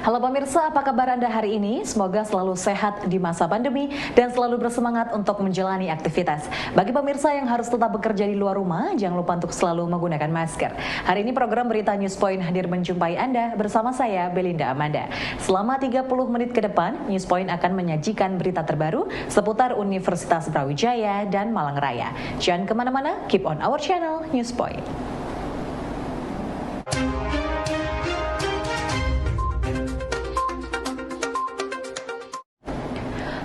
Halo pemirsa, apa kabar Anda hari ini? Semoga selalu sehat di masa pandemi dan selalu bersemangat untuk menjalani aktivitas. Bagi pemirsa yang harus tetap bekerja di luar rumah, jangan lupa untuk selalu menggunakan masker. Hari ini program Berita Newspoint hadir menjumpai Anda bersama saya, Belinda Amanda. Selama 30 menit ke depan, Newspoint akan menyajikan berita terbaru seputar Universitas Brawijaya dan Malang Raya. Jangan kemana-mana, keep on our channel, Newspoint.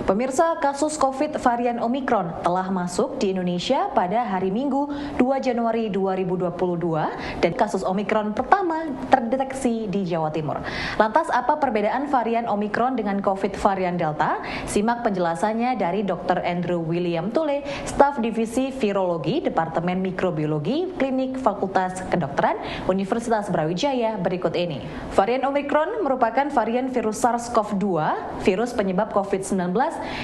Pemirsa, kasus COVID varian Omikron telah masuk di Indonesia pada hari Minggu 2 Januari 2022 dan kasus Omikron pertama terdeteksi di Jawa Timur. Lantas apa perbedaan varian Omikron dengan COVID varian Delta? Simak penjelasannya dari Dr. Andrew William Tule, staf divisi virologi Departemen Mikrobiologi Klinik Fakultas Kedokteran Universitas Brawijaya berikut ini. Varian Omikron merupakan varian virus SARS-CoV-2, virus penyebab COVID-19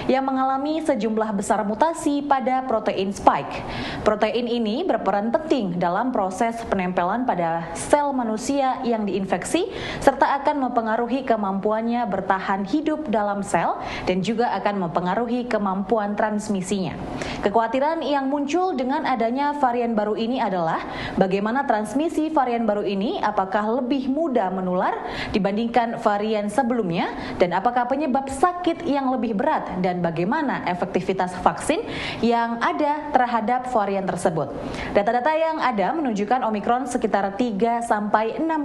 yang mengalami sejumlah besar mutasi pada protein spike. Protein ini berperan penting dalam proses penempelan pada sel manusia yang diinfeksi serta akan mempengaruhi kemampuannya bertahan hidup dalam sel dan juga akan mempengaruhi kemampuan transmisinya. Kekhawatiran yang muncul dengan adanya varian baru ini adalah bagaimana transmisi varian baru ini, apakah lebih mudah menular dibandingkan varian sebelumnya dan apakah penyebab sakit yang lebih berat dan bagaimana efektivitas vaksin yang ada terhadap varian tersebut. Data-data yang ada menunjukkan Omikron sekitar 3-6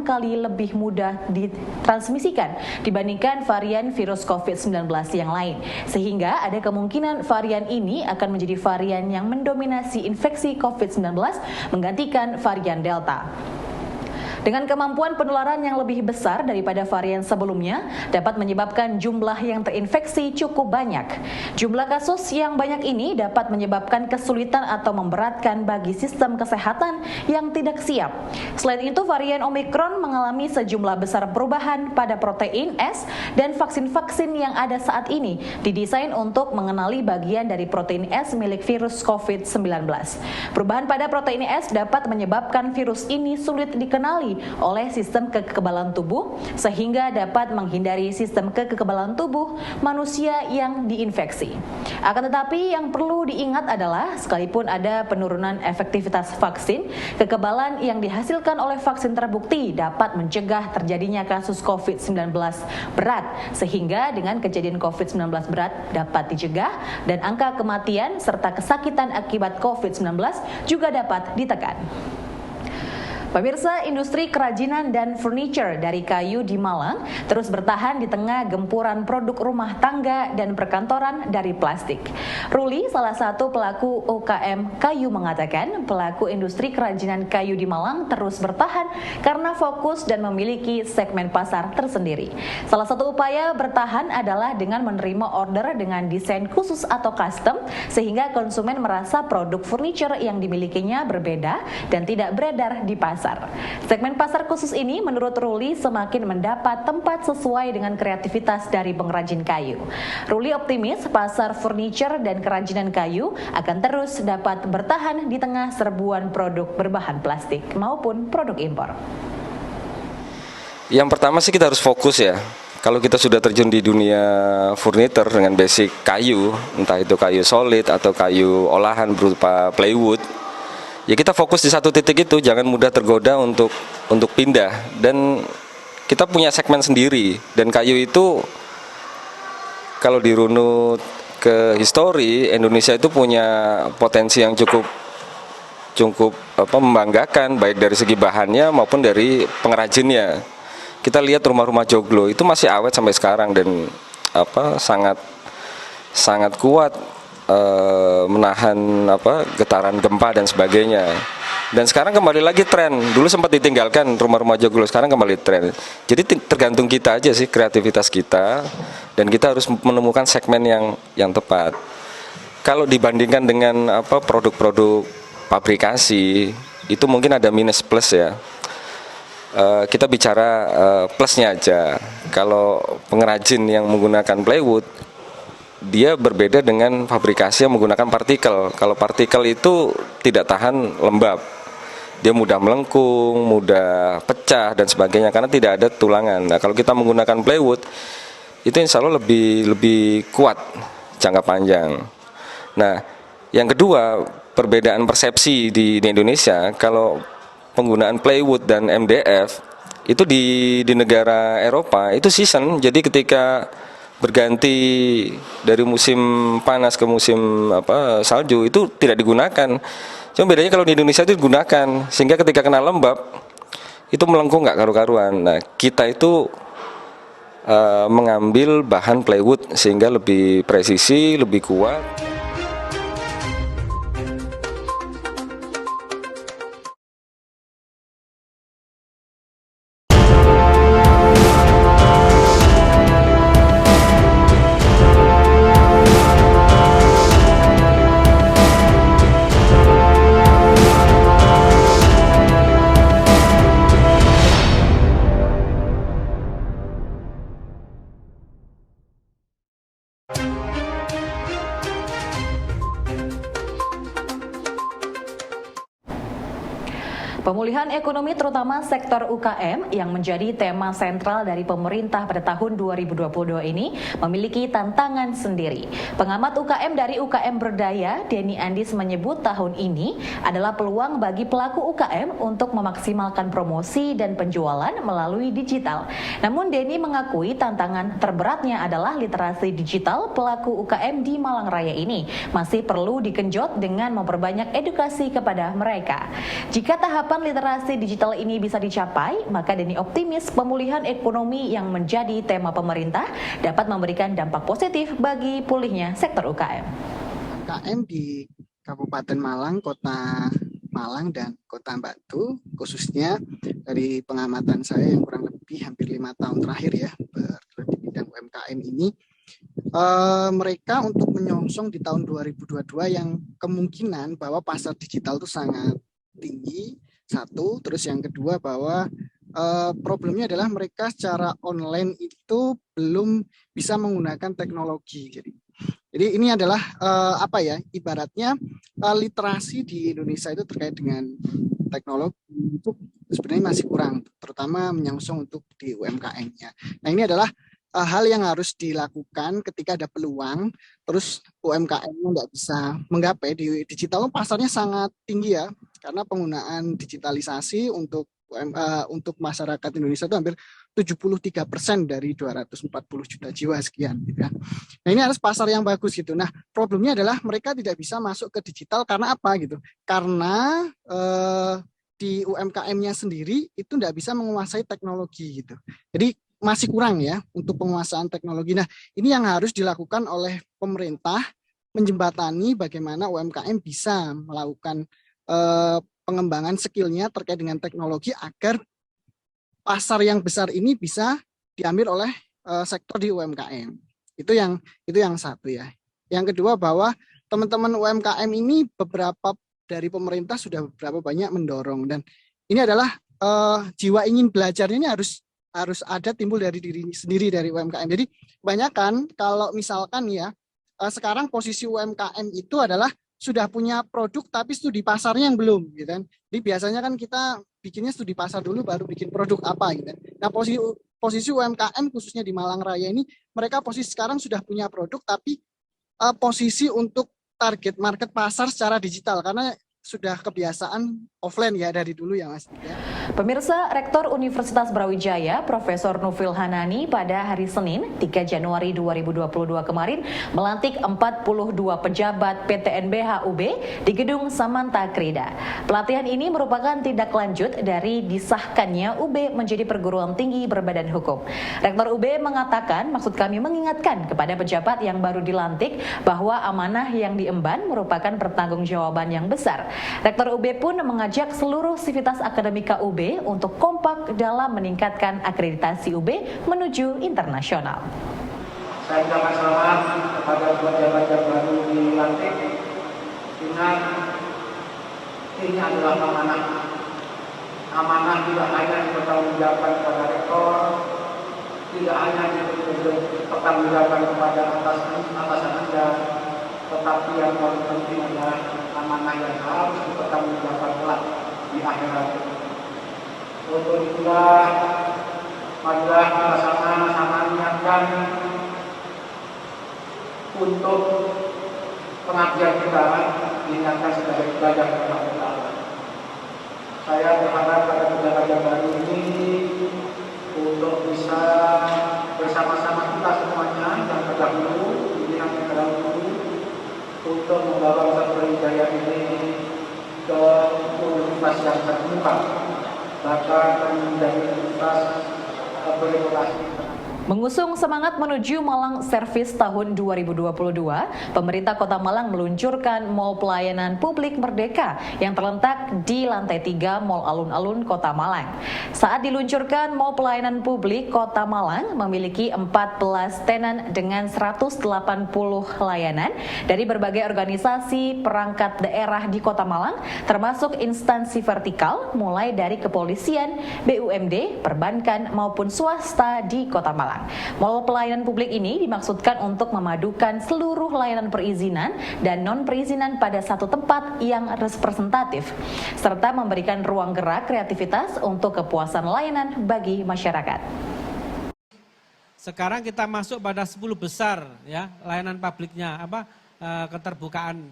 kali lebih mudah ditransmisikan dibandingkan varian virus COVID-19 yang lain. Sehingga ada kemungkinan varian ini akan menjadi varian yang mendominasi infeksi COVID-19 menggantikan varian Delta. Dengan kemampuan penularan yang lebih besar daripada varian sebelumnya, dapat menyebabkan jumlah yang terinfeksi cukup banyak. Jumlah kasus yang banyak ini dapat menyebabkan kesulitan atau memberatkan bagi sistem kesehatan yang tidak siap. Selain itu, varian Omikron mengalami sejumlah besar perubahan pada protein S dan vaksin-vaksin yang ada saat ini didesain untuk mengenali bagian dari protein S milik virus COVID-19. Perubahan pada protein S dapat menyebabkan virus ini sulit dikenali oleh sistem kekebalan tubuh sehingga dapat menghindari sistem kekebalan tubuh manusia yang diinfeksi. Akan tetapi yang perlu diingat adalah sekalipun ada penurunan efektivitas vaksin, kekebalan yang dihasilkan oleh vaksin terbukti dapat mencegah terjadinya kasus COVID-19 berat sehingga dengan kejadian COVID-19 berat dapat dicegah dan angka kematian serta kesakitan akibat COVID-19 juga dapat ditekan. Pemirsa, industri kerajinan dan furniture dari kayu di Malang terus bertahan di tengah gempuran produk rumah tangga dan perkantoran dari plastik. Ruli, salah satu pelaku UKM kayu, mengatakan pelaku industri kerajinan kayu di Malang terus bertahan karena fokus dan memiliki segmen pasar tersendiri. Salah satu upaya bertahan adalah dengan menerima order dengan desain khusus atau custom sehingga konsumen merasa produk furniture yang dimilikinya berbeda dan tidak beredar di pasar. Segmen pasar khusus ini menurut Ruli semakin mendapat tempat sesuai dengan kreativitas dari pengrajin kayu. Ruli optimis pasar furniture dan kerajinan kayu akan terus dapat bertahan di tengah serbuan produk berbahan plastik maupun produk impor. Yang pertama sih kita harus fokus ya. Kalau kita sudah terjun di dunia furniture dengan basic kayu, entah itu kayu solid atau kayu olahan berupa plywood, ya kita fokus di satu titik itu, jangan mudah tergoda untuk pindah. Dan kita punya segmen sendiri, dan kayu itu kalau dirunut ke histori, Indonesia itu punya potensi yang cukup membanggakan, baik dari segi bahannya maupun dari pengrajinnya. Kita lihat rumah-rumah joglo itu masih awet sampai sekarang dan sangat kuat menahan getaran gempa dan sebagainya. Dan sekarang kembali lagi tren. Dulu sempat ditinggalkan rumah-rumah joglo, sekarang kembali tren. Jadi tergantung kita aja sih, kreativitas kita, dan kita harus menemukan segmen yang tepat. Kalau dibandingkan dengan produk-produk pabrikasi, itu mungkin ada minus plus ya. Kita bicara plusnya aja. Kalau pengrajin yang menggunakan plywood, dia berbeda dengan fabrikasi yang menggunakan partikel. Kalau partikel itu tidak tahan lembab, dia mudah melengkung, mudah pecah dan sebagainya karena tidak ada tulangan. Nah, kalau kita menggunakan plywood itu insya Allah lebih kuat jangka panjang. Nah, yang kedua, perbedaan persepsi di Indonesia kalau penggunaan plywood dan MDF itu di negara Eropa itu season. Jadi ketika berganti dari musim panas ke musim salju itu tidak digunakan. Cuma bedanya kalau di Indonesia itu digunakan, sehingga ketika kena lembab itu melengkung nggak karu-karuan. Nah, kita itu mengambil bahan plywood sehingga lebih presisi, lebih kuat. Pemulihan ekonomi terutama sektor UKM yang menjadi tema sentral dari pemerintah pada tahun 2022 ini memiliki tantangan sendiri. Pengamat UKM dari UKM Berdaya, Denny Andis menyebut tahun ini adalah peluang bagi pelaku UKM untuk memaksimalkan promosi dan penjualan melalui digital. Namun Denny mengakui tantangan terberatnya adalah literasi digital pelaku UKM di Malang Raya ini masih perlu digenjot dengan memperbanyak edukasi kepada mereka. Jika tahapan literasi digital ini bisa dicapai, maka Denny optimis pemulihan ekonomi yang menjadi tema pemerintah dapat memberikan dampak positif bagi pulihnya sektor UKM. UKM di Kabupaten Malang, Kota Malang dan Kota Batu, khususnya dari pengamatan saya yang kurang lebih hampir 5 tahun terakhir ya bergerak di bidang UMKM ini, mereka untuk menyongsong di tahun 2022 yang kemungkinan bahwa pasar digital itu sangat tinggi. Satu, terus yang kedua bahwa problemnya adalah mereka secara online itu belum bisa menggunakan teknologi. Jadi ini adalah ibaratnya literasi di Indonesia itu terkait dengan teknologi itu sebenarnya masih kurang, terutama menyongsong untuk di UMKM-nya. Nah, ini adalah hal yang harus dilakukan ketika ada peluang, terus UMKM-nya nggak bisa menggapai di digital, pasarnya sangat tinggi ya, karena penggunaan digitalisasi untuk masyarakat Indonesia itu hampir 73% dari 240 juta jiwa sekian gitu ya. Nah, ini harus pasar yang bagus gitu. Nah, problemnya adalah mereka tidak bisa masuk ke digital karena apa gitu? Karena di UMKM-nya sendiri itu tidak bisa menguasai teknologi gitu. Jadi masih kurang ya untuk penguasaan teknologi. Nah, ini yang harus dilakukan oleh pemerintah, menjembatani bagaimana UMKM bisa melakukan pengembangan skillnya terkait dengan teknologi agar pasar yang besar ini bisa diambil oleh sektor di UMKM. Itu yang satu ya. Yang kedua bahwa teman-teman UMKM ini beberapa dari pemerintah sudah beberapa banyak mendorong, dan ini adalah jiwa ingin belajarnya ini harus ada timbul dari diri sendiri dari UMKM. Jadi kebanyakan kalau misalkan ya sekarang posisi UMKM itu adalah sudah punya produk tapi studi pasarnya yang belum gitu kan. Jadi biasanya kan kita bikinnya studi pasar dulu baru bikin produk apa gitu kan. Nah, posisi UMKM khususnya di Malang Raya ini mereka posisi sekarang sudah punya produk tapi posisi untuk target market pasar secara digital karena sudah kebiasaan offline ya dari dulu ya Mas. Pemirsa, Rektor Universitas Brawijaya, Profesor Nufil Hanani pada hari Senin 3 Januari 2022 kemarin melantik 42 pejabat PTNBH UB di Gedung Samanta Krida. Pelatihan ini merupakan tindak lanjut dari disahkannya UB menjadi perguruan tinggi berbadan hukum. Rektor UB mengatakan, maksud kami mengingatkan kepada pejabat yang baru dilantik bahwa amanah yang diemban merupakan pertanggungjawaban yang besar. Rektor UB pun mengajak seluruh sivitas akademika UB untuk kompak dalam meningkatkan akreditasi UB menuju internasional. Saya ucapkan selamat kepada pejabat yang baru dilantik. Ingat, ini adalah amanah. Amanah tidak hanya dipertanggungjawabkan kepada rektor, tidak hanya dipertanggungjawabkan kepada atasan Anda, tetapi yang paling penting adalah amanah yang harus dipertanggungjawabkan kelak di akhirat. Untuk itulah marilah kita sama-sama niatkan untuk pengabdian kita diingatkan sebagai ibadah kepada Allah. Saya berharap pada pejabat yang baru ini untuk bisa bersama-sama kita semuanya yang terdahulu, pimpinan yang terdahulu, untuk membawa Brawijaya ini ke universitas yang terbuka, bahkan menjadi universitas berreputasi. Mengusung semangat menuju Malang Service tahun 2022, pemerintah Kota Malang meluncurkan Mall Pelayanan Publik Merdeka yang terletak di lantai 3 Mall Alun-Alun Kota Malang. Saat diluncurkan, Mall Pelayanan Publik Kota Malang memiliki 14 tenan dengan 180 layanan dari berbagai organisasi perangkat daerah di Kota Malang, termasuk instansi vertikal mulai dari kepolisian, BUMD, perbankan maupun swasta di Kota Malang. Mall pelayanan publik ini dimaksudkan untuk memadukan seluruh layanan perizinan dan non-perizinan pada satu tempat yang representatif, serta memberikan ruang gerak kreativitas untuk kepuasan layanan bagi masyarakat. Sekarang kita masuk pada 10 besar ya layanan publiknya, keterbukaan.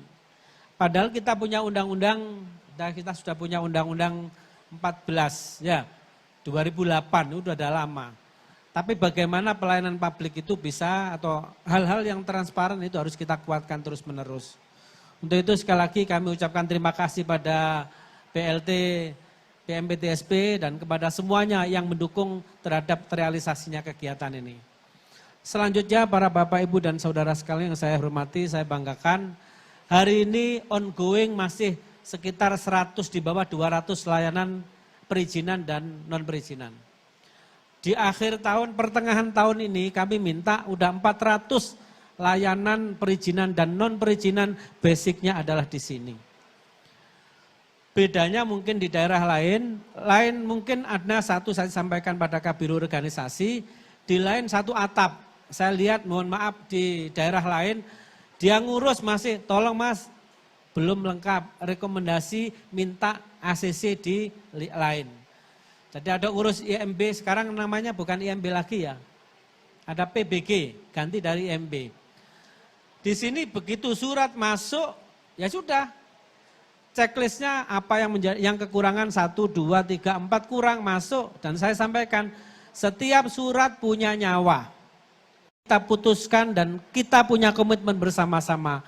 Padahal kita punya undang-undang, dan kita sudah punya undang-undang 14 ya 2008, itu sudah lama. Tapi bagaimana pelayanan publik itu bisa, atau hal-hal yang transparan itu harus kita kuatkan terus-menerus. Untuk itu sekali lagi kami ucapkan terima kasih pada PLT, PMPTSP, dan kepada semuanya yang mendukung terhadap terrealisasinya kegiatan ini. Selanjutnya para Bapak, Ibu, dan Saudara sekalian yang saya hormati, saya banggakan, hari ini ongoing masih sekitar 100 di bawah 200 layanan perizinan dan non-perizinan. Di akhir tahun, pertengahan tahun ini kami minta udah 400 layanan perizinan dan non-perizinan, basicnya adalah di sini. Bedanya mungkin di daerah lain mungkin ada satu saya sampaikan pada kabiro organisasi, di lain satu atap. Saya lihat, mohon maaf, di daerah lain dia ngurus masih, tolong mas, belum lengkap, rekomendasi minta ACC di lain. Jadi ada urus IMB, sekarang namanya bukan IMB lagi ya. Ada PBG, ganti dari IMB. Di sini begitu surat masuk, ya sudah. Checklistnya apa yang menjadi yang kekurangan 1, 2, 3, 4 kurang masuk. Dan saya sampaikan, setiap surat punya nyawa. Kita putuskan dan kita punya komitmen bersama-sama.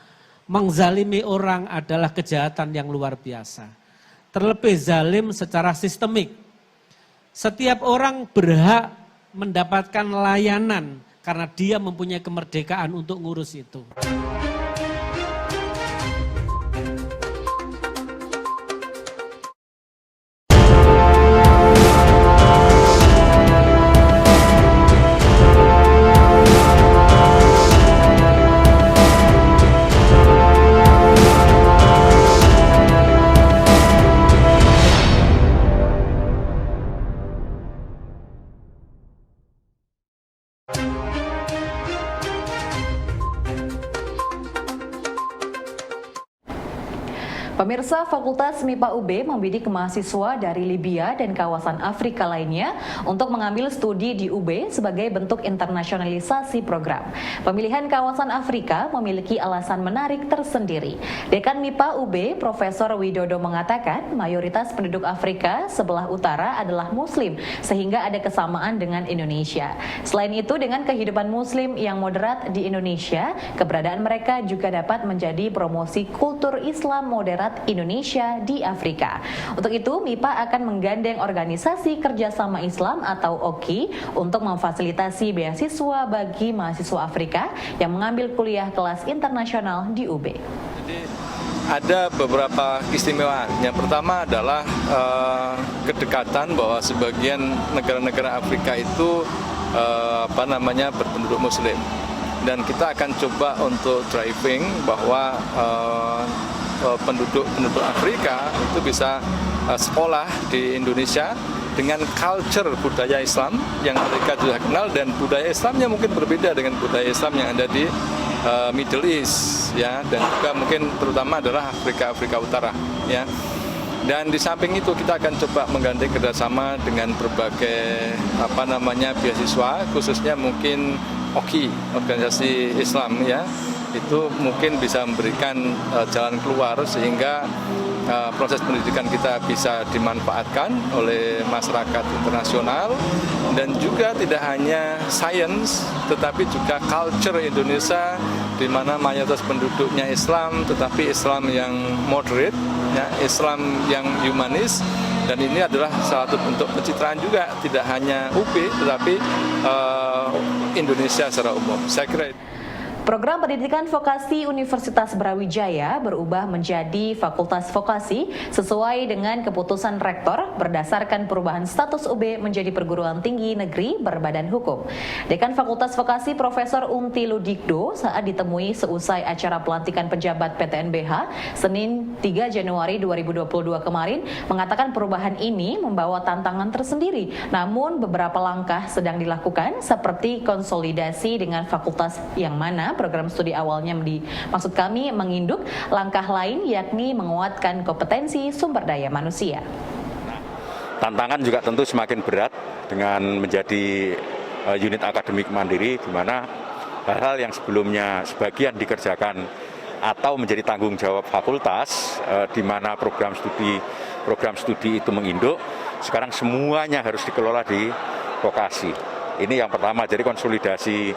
Mengzalimi orang adalah kejahatan yang luar biasa. Terlebih zalim secara sistemik. Setiap orang berhak mendapatkan layanan karena dia mempunyai kemerdekaan untuk ngurus itu. Pemirsa, Fakultas MIPA UB membidik mahasiswa dari Libya dan kawasan Afrika lainnya untuk mengambil studi di UB sebagai bentuk internasionalisasi program. Pemilihan kawasan Afrika memiliki alasan menarik tersendiri. Dekan MIPA UB, Profesor Widodo mengatakan mayoritas penduduk Afrika sebelah utara adalah Muslim, sehingga ada kesamaan dengan Indonesia. Selain itu, dengan kehidupan Muslim yang moderat di Indonesia, keberadaan mereka juga dapat menjadi promosi kultur Islam moderat Indonesia di Afrika. Untuk itu, MIPA akan menggandeng organisasi kerjasama Islam atau OKI untuk memfasilitasi beasiswa bagi mahasiswa Afrika yang mengambil kuliah kelas internasional di UB. Jadi ada beberapa keistimewaan. Yang pertama adalah kedekatan, bahwa sebagian negara-negara Afrika itu berpenduduk Muslim, dan kita akan coba untuk driving bahwa penduduk Afrika itu bisa sekolah di Indonesia dengan culture budaya Islam yang mereka sudah kenal, dan budaya Islamnya mungkin berbeda dengan budaya Islam yang ada di Middle East ya, dan juga mungkin terutama adalah Afrika Utara ya. Dan di samping itu kita akan coba menggandeng kerjasama dengan berbagai beasiswa, khususnya mungkin OKI, organisasi Islam ya, itu mungkin bisa memberikan jalan keluar sehingga proses pendidikan kita bisa dimanfaatkan oleh masyarakat internasional, dan juga tidak hanya sains tetapi juga culture Indonesia di mana mayoritas penduduknya Islam, tetapi Islam yang moderate, ya, Islam yang humanis, dan ini adalah salah satu bentuk pencitraan juga, tidak hanya UP tetapi Indonesia secara umum. Saya kira Program Pendidikan Vokasi Universitas Brawijaya berubah menjadi Fakultas Vokasi sesuai dengan keputusan Rektor berdasarkan perubahan status UB menjadi perguruan tinggi negeri berbadan hukum. Dekan Fakultas Vokasi Profesor Unti Ludikdo saat ditemui seusai acara pelantikan pejabat PTNBH Senin 3 Januari 2022 kemarin mengatakan perubahan ini membawa tantangan tersendiri. Namun beberapa langkah sedang dilakukan seperti konsolidasi dengan fakultas yang mana program studi awalnya maksud kami menginduk langkah lain yakni menguatkan kompetensi sumber daya manusia. Tantangan juga tentu semakin berat dengan menjadi unit akademik mandiri di mana hal-hal yang sebelumnya sebagian dikerjakan atau menjadi tanggung jawab fakultas di mana program studi itu menginduk, sekarang semuanya harus dikelola di vokasi. Ini yang pertama, jadi konsolidasi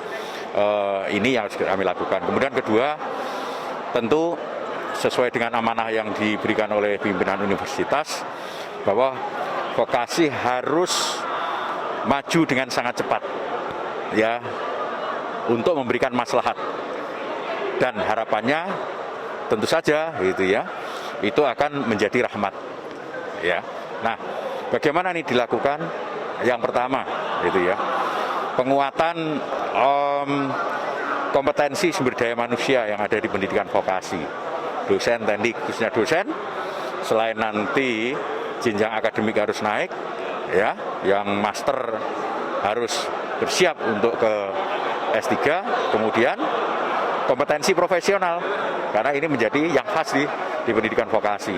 ini yang harus kami lakukan. Kemudian kedua, tentu sesuai dengan amanah yang diberikan oleh pimpinan universitas bahwa vokasi harus maju dengan sangat cepat, ya, untuk memberikan maslahat. Dan harapannya tentu saja, gitu ya, itu akan menjadi rahmat, ya. Nah, bagaimana ini dilakukan? Yang pertama, gitu ya, penguatan kompetensi sumber daya manusia yang ada di pendidikan vokasi, dosen, teknik, khususnya dosen. Selain nanti jenjang akademik harus naik, ya, yang master harus bersiap untuk ke S3, kemudian kompetensi profesional, karena ini menjadi yang khas di pendidikan vokasi.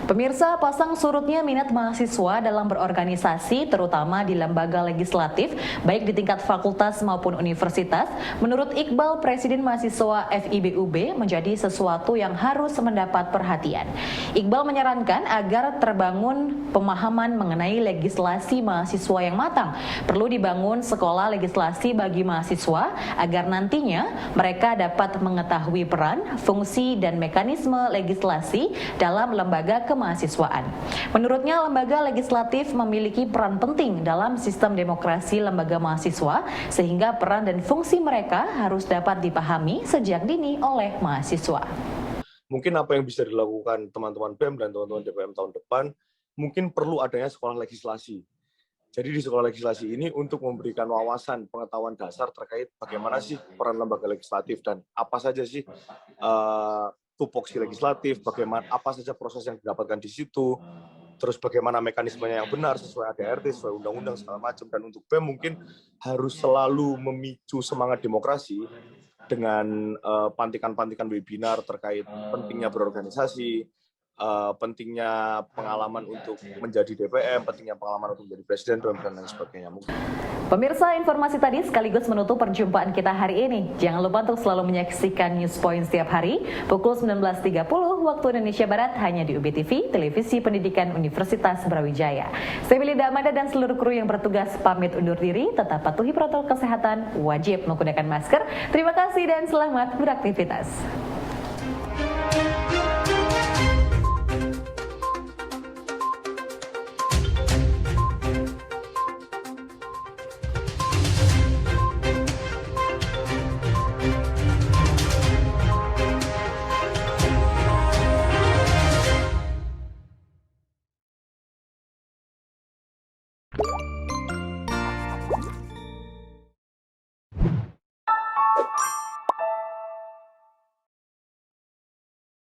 Pemirsa, pasang surutnya minat mahasiswa dalam berorganisasi, terutama di lembaga legislatif, baik di tingkat fakultas maupun universitas, menurut Iqbal, Presiden Mahasiswa FIBUB, menjadi sesuatu yang harus mendapat perhatian. Iqbal menyarankan agar terbangun pemahaman mengenai legislasi mahasiswa yang matang. Perlu dibangun sekolah legislasi bagi mahasiswa agar nantinya mereka dapat mengetahui peran, fungsi, dan mekanisme legislasi dalam lembaga kemahasiswaan. Menurutnya, lembaga legislatif memiliki peran penting dalam sistem demokrasi lembaga mahasiswa, sehingga peran dan fungsi mereka harus dapat dipahami sejak dini oleh mahasiswa. Mungkin apa yang bisa dilakukan teman-teman BEM dan teman-teman DPM tahun depan, mungkin perlu adanya sekolah legislasi. Jadi di sekolah legislasi ini untuk memberikan wawasan pengetahuan dasar terkait bagaimana sih peran lembaga legislatif dan apa saja sih tupoksi legislatif, bagaimana apa saja proses yang didapatkan di situ, terus bagaimana mekanismenya yang benar sesuai ADRT, sesuai undang-undang segala macam. Dan untuk BEM mungkin harus selalu memicu semangat demokrasi dengan pantikan-pantikan webinar terkait pentingnya berorganisasi, pentingnya pengalaman untuk menjadi DPM, pentingnya pengalaman untuk menjadi presiden, dan lain sebagainya. Pemirsa, informasi tadi sekaligus menutup perjumpaan kita hari ini. Jangan lupa untuk selalu menyaksikan News Point setiap hari pukul 19.30 waktu Indonesia Barat hanya di UB TV, Televisi Pendidikan Universitas Brawijaya. Saya Melinda Amanda dan seluruh kru yang bertugas pamit undur diri. Tetap patuhi protokol kesehatan, wajib menggunakan masker. Terima kasih dan selamat beraktivitas.